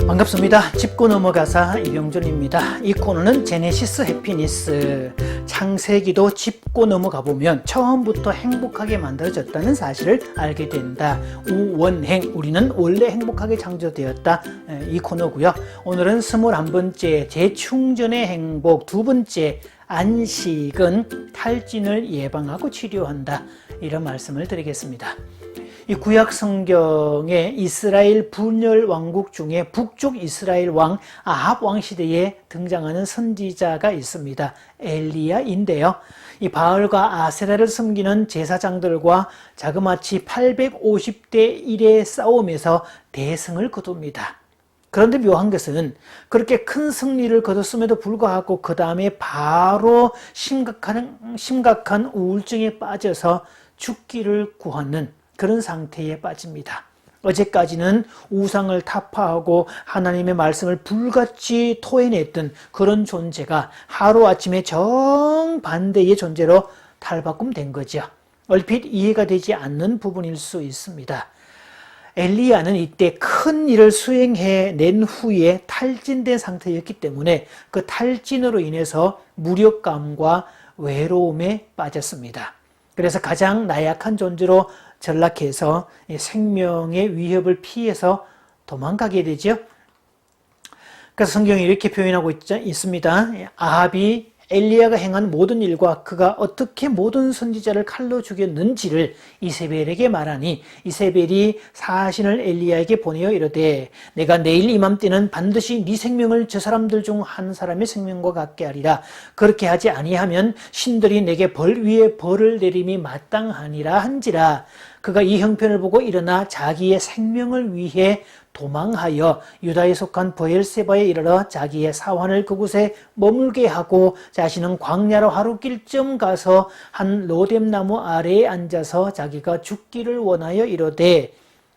반갑습니다. 짚고 넘어가사 이병준입니다. 이 코너는 제네시스 해피니스, 창세기도 짚고 넘어가 보면 처음부터 행복하게 만들어졌다는 사실을 알게 된다. 우원행, 우리는 원래 행복하게 창조되었다. 이 코너고요. 오늘은 21번째 재충전의 행복, 두 번째 안식은 탈진을 예방하고 치료한다. 이런 말씀을 드리겠습니다. 이 구약 성경에 이스라엘 분열 왕국 중에 북쪽 이스라엘 왕 아합 왕 시대에 등장하는 선지자가 있습니다. 엘리야인데요. 이 바알과 아세라를 섬기는 제사장들과 자그마치 850대 1의 싸움에서 대승을 거둡니다. 그런데 묘한 것은 그렇게 큰 승리를 거뒀음에도 불구하고 그 다음에 바로 심각한 우울증에 빠져서 죽기를 구하는 그런 상태에 빠집니다. 어제까지는 우상을 타파하고 하나님의 말씀을 불같이 토해냈던 그런 존재가 하루아침에 정반대의 존재로 탈바꿈된 거죠. 얼핏 이해가 되지 않는 부분일 수 있습니다. 엘리야는 이때 큰 일을 수행해낸 후에 탈진된 상태였기 때문에 그 탈진으로 인해서 무력감과 외로움에 빠졌습니다. 그래서 가장 나약한 존재로 전락해서 생명의 위협을 피해서 도망가게 되죠. 그래서 성경이 이렇게 표현하고 있습니다. 아합이 엘리야가 행한 모든 일과 그가 어떻게 모든 선지자를 칼로 죽였는지를 이세벨에게 말하니 이세벨이 사신을 엘리야에게 보내어 이르되 내가 내일 이맘때는 반드시 네 생명을 저 사람들 중 한 사람의 생명과 같게 하리라. 그렇게 하지 아니하면 신들이 내게 벌 위에 벌을 내림이 마땅하니라 한지라. 그가 이 형편을 보고 일어나 자기의 생명을 위해 도망하여 유다에 속한 브엘세바에 이르러 자기의 사환을 그곳에 머물게 하고 자신은 광야로 하루길쯤 가서 한 로뎀나무 아래에 앉아서 자기가 죽기를 원하여 이르되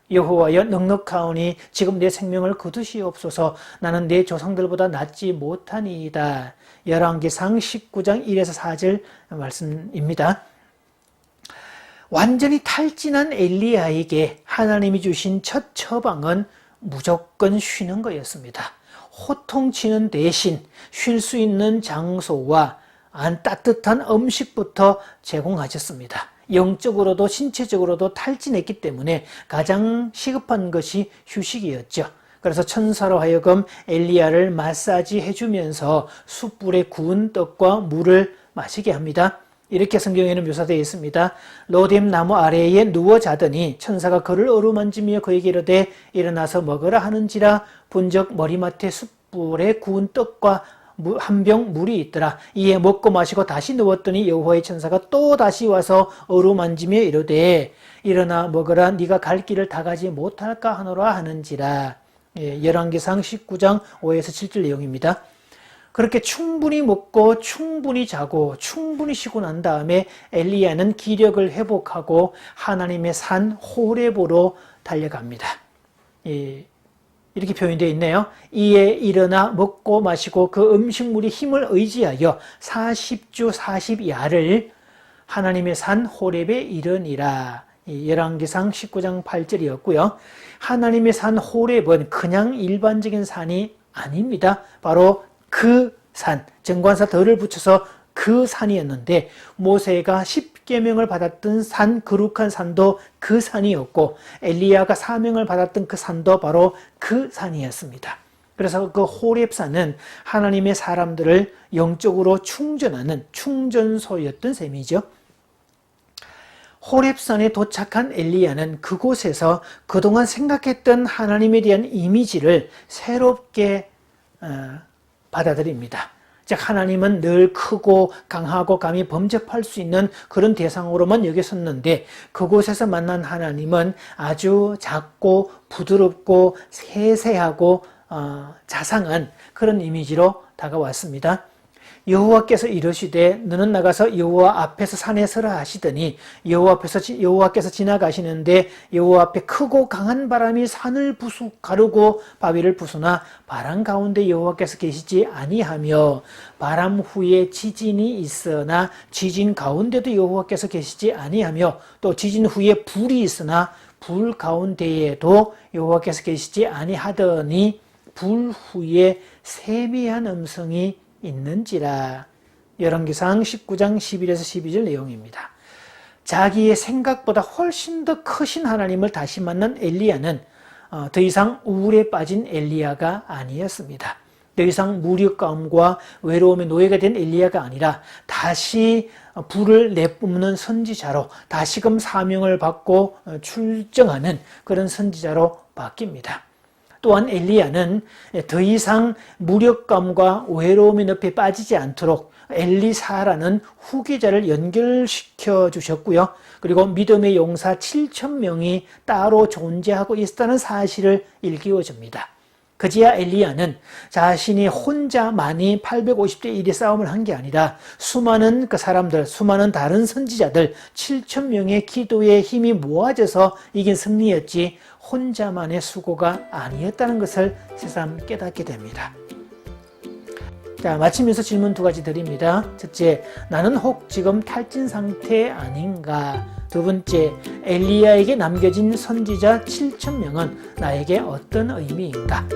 여호와여 넉넉하오니 지금 내 생명을 거두시옵소서. 나는 내 조상들보다 낫지 못하니이다. 열왕기상 19장 1에서 4절 말씀입니다. 완전히 탈진한 엘리야에게 하나님이 주신 첫 처방은 무조건 쉬는 거였습니다. 호통치는 대신 쉴 수 있는 장소와 따뜻한 음식부터 제공하셨습니다. 영적으로도 신체적으로도 탈진했기 때문에 가장 시급한 것이 휴식이었죠. 그래서 천사로 하여금 엘리야를 마사지 해주면서 숯불에 구운 떡과 물을 마시게 합니다. 이렇게 성경에는 묘사되어 있습니다. 로뎀 나무 아래에 누워 자더니 천사가 그를 어루만지며 그에게 이르되 일어나서 먹으라 하는지라. 본적 머리맡에 숯불에 구운 떡과 한 병 물이 있더라. 이에 먹고 마시고 다시 누웠더니 여호와의 천사가 또 다시 와서 어루만지며 이르되 일어나 먹으라. 네가 갈 길을 다 가지 못할까 하노라 하는지라. 열왕기상 19장 5에서 7절 내용입니다. 그렇게 충분히 먹고 충분히 자고 충분히 쉬고 난 다음에 엘리야는 기력을 회복하고 하나님의 산 호렙으로 달려갑니다. 이렇게 표현되어 있네요. 이에 일어나 먹고 마시고 그 음식물이 힘을 의지하여 40주 40야를 하나님의 산 호렙에 이르니라. 열왕기상 19장 8절이었고요. 하나님의 산 호렙은 그냥 일반적인 산이 아닙니다. 바로 그 산, 정관사 덜을 붙여서 그 산이었는데 모세가 십계명을 받았던 산, 거룩한 산도 그 산이었고 엘리야가 사명을 받았던 그 산도 바로 그 산이었습니다. 그래서 그 호렙산은 하나님의 사람들을 영적으로 충전하는 충전소였던 셈이죠. 호렙산에 도착한 엘리야는 그곳에서 그동안 생각했던 하나님에 대한 이미지를 새롭게 받아들입니다. 즉 하나님은 늘 크고 강하고 감히 범접할 수 있는 그런 대상으로만 여겼었는데 그곳에서 만난 하나님은 아주 작고 부드럽고 세세하고 자상한 그런 이미지로 다가왔습니다. 여호와께서 이르시되 너는 나가서 여호와 앞에서 산에 서라 하시더니 여호와께서 지나가시는데 여호와 앞에 크고 강한 바람이 산을 가르고 바위를 부수나 바람 가운데 여호와께서 계시지 아니하며 바람 후에 지진이 있으나 지진 가운데도 여호와께서 계시지 아니하며 또 지진 후에 불이 있으나 불 가운데에도 여호와께서 계시지 아니하더니 불후에 세미한 음성이 있는지라. 열왕기상 19장 11에서 12절 내용입니다. 자기의 생각보다 훨씬 더 크신 하나님을 다시 만난 엘리야는 더 이상 우울에 빠진 엘리야가 아니었습니다. 더 이상 무력감과 외로움의 노예가 된 엘리야가 아니라 다시 불을 내뿜는 선지자로 다시금 사명을 받고 출정하는 그런 선지자로 바뀝니다. 또한 엘리야는 더 이상 무력감과 외로움의 늪에 빠지지 않도록 엘리사라는 후계자를 연결시켜 주셨고요. 그리고 믿음의 용사 7,000명이 따로 존재하고 있다는 사실을 일깨워줍니다. 그제야 엘리야는 자신이 혼자만이 850대 1의 싸움을 한 게 아니라 수많은 그 사람들, 수많은 다른 선지자들 7,000명의 기도의 힘이 모아져서 이긴 승리였지 혼자만의 수고가 아니었다는 것을 새삼 깨닫게 됩니다. 자, 마치면서 질문 2가지 드립니다. 첫째, 나는 혹 지금 탈진 상태 아닌가? 두 번째, 엘리야에게 남겨진 선지자 7,000명은 나에게 어떤 의미인가?